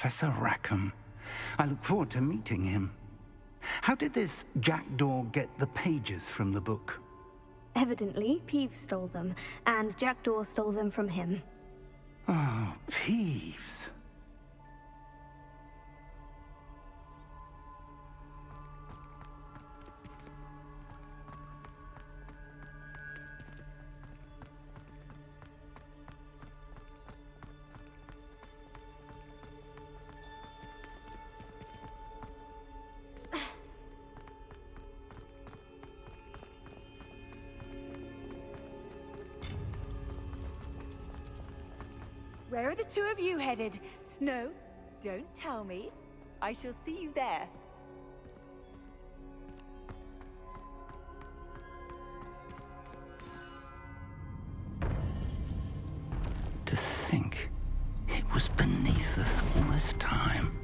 Professor Rackham. I look forward to meeting him. How did this jackdaw get the pages from the book? Evidently, Peeves stole them, and Jackdaw stole them from him. Oh, Peeves. Where are the two of you headed? No, don't tell me. I shall see you there. To think it was beneath us all this time.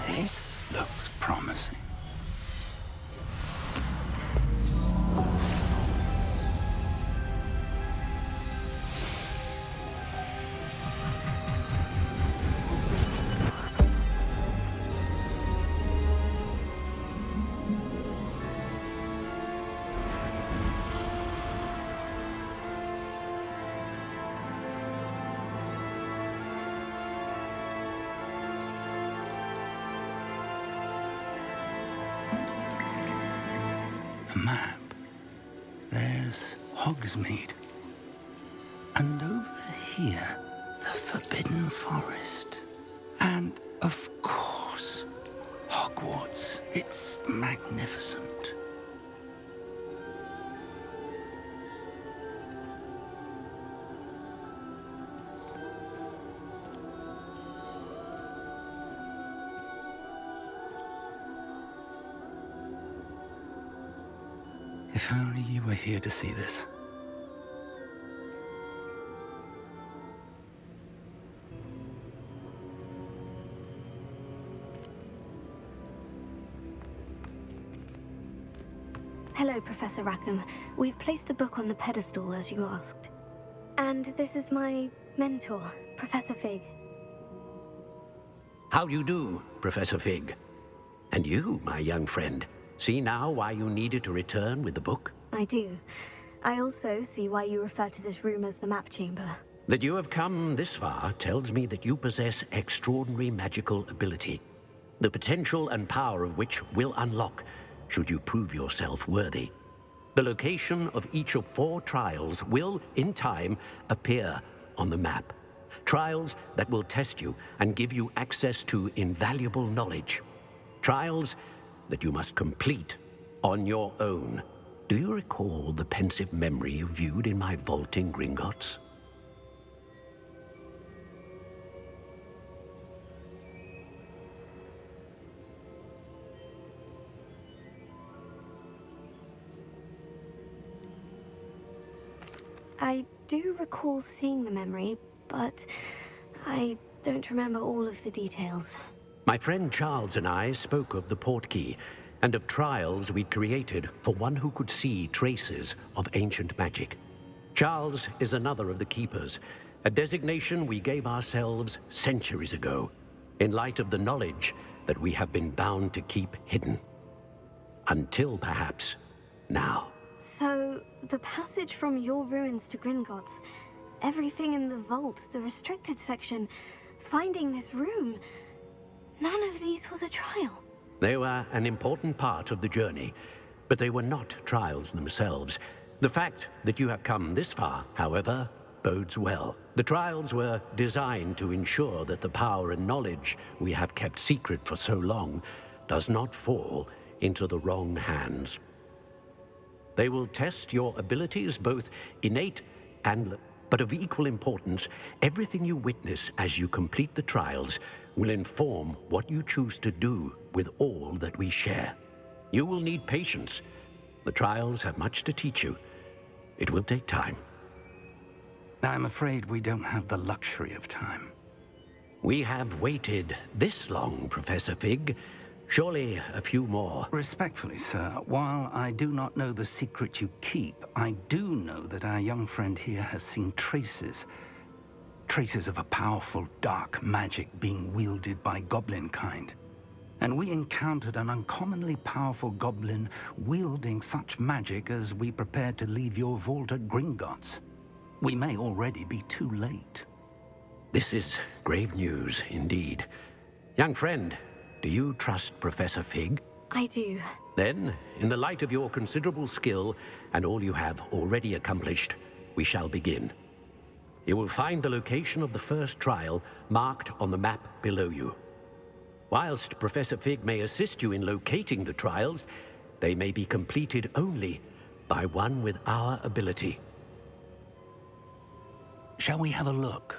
This looks promising. A map. There's Hogsmeade. And over here, the Forbidden Forest. And, of course, Hogwarts. It's magnificent. If only you were here to see this. Hello, Professor Rackham. We've placed the book on the pedestal, as you asked. And this is my mentor, Professor Fig. How do you do, Professor Fig? And you, my young friend, see now why you needed to return with the book? I do. I also see why you refer to this room as the map chamber. That you have come this far tells me that you possess extraordinary magical ability, the potential and power of which will unlock should you prove yourself worthy. The location of each of 4 trials will, in time, appear on the map. Trials that will test you and give you access to invaluable knowledge. Trials that you must complete on your own. Do you recall the pensive memory you viewed in my vault in Gringotts? I do recall seeing the memory, but I don't remember all of the details. My friend Charles and I spoke of the portkey and of trials we'd created for one who could see traces of ancient magic. Charles is another of the keepers, a designation we gave ourselves centuries ago, in light of the knowledge that we have been bound to keep hidden. Until perhaps now. So, the passage from your ruins to Gringotts, everything in the vault, the restricted section, finding this room, none of these was a trial. They were an important part of the journey, but they were not trials themselves. The fact that you have come this far, however, bodes well. The trials were designed to ensure that the power and knowledge we have kept secret for so long does not fall into the wrong hands. They will test your abilities, both innate and But of equal importance, everything you witness as you complete the trials will inform what you choose to do with all that we share. You will need patience. The trials have much to teach you. It will take time. I'm afraid we don't have the luxury of time. We have waited this long, Professor Fig. Surely a few more. Respectfully, sir, while I do not know the secret you keep, I do know that our young friend here has seen traces of a powerful dark magic being wielded by goblin kind. And we encountered an uncommonly powerful goblin wielding such magic as we prepared to leave your vault at Gringotts. We may already be too late. This is grave news indeed. Young friend, do you trust Professor Fig? I do. Then, in the light of your considerable skill and all you have already accomplished, we shall begin. You will find the location of the first trial marked on the map below you. Whilst Professor Fig may assist you in locating the trials, they may be completed only by one with our ability. Shall we have a look?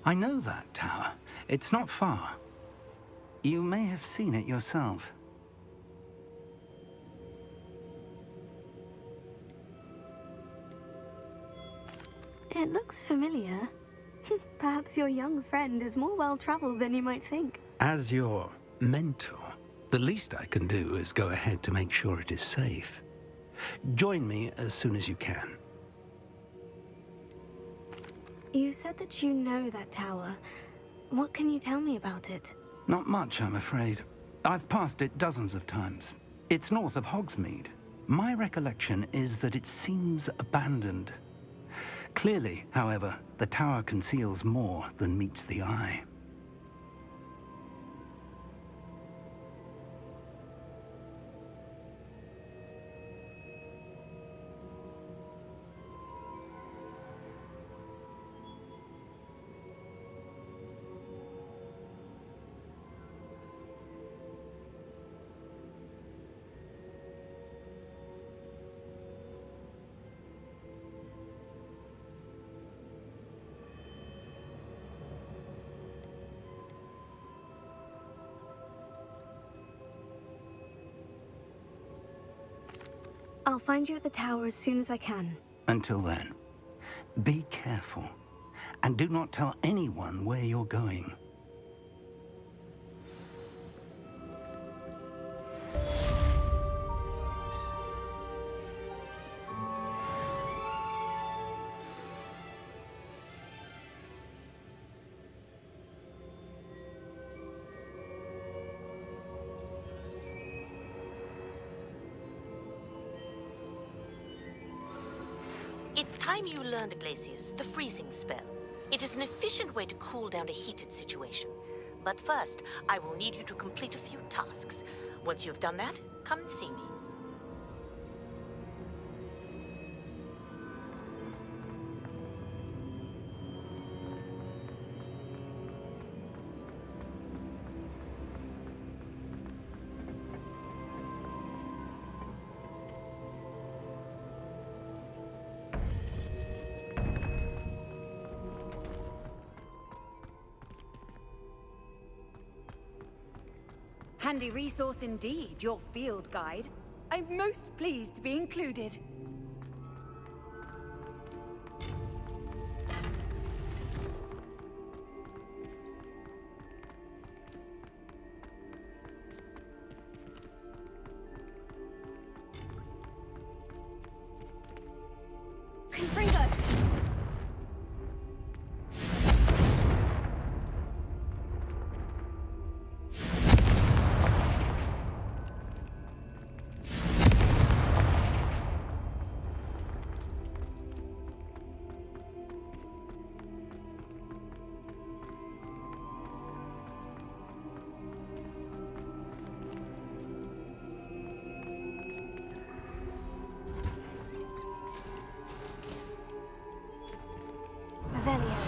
I know that tower. It's not far. You may have seen it yourself. It looks familiar. Perhaps your young friend is more well-traveled than you might think. As your mentor, the least I can do is go ahead to make sure it is safe. Join me as soon as you can. You said that you know that tower. What can you tell me about it? Not much, I'm afraid. I've passed it dozens of times. It's north of Hogsmeade. My recollection is that it seems abandoned. Clearly, however, the tower conceals more than meets the eye. I'll find you at the tower as soon as I can. Until then, be careful, and do not tell anyone where you're going. It's time you learned, Glacius, the freezing spell. It is an efficient way to cool down a heated situation. But first, I will need you to complete a few tasks. Once you've done that, come and see me. Handy resource indeed, your field guide. I'm most pleased to be included. Confringo! Revelio.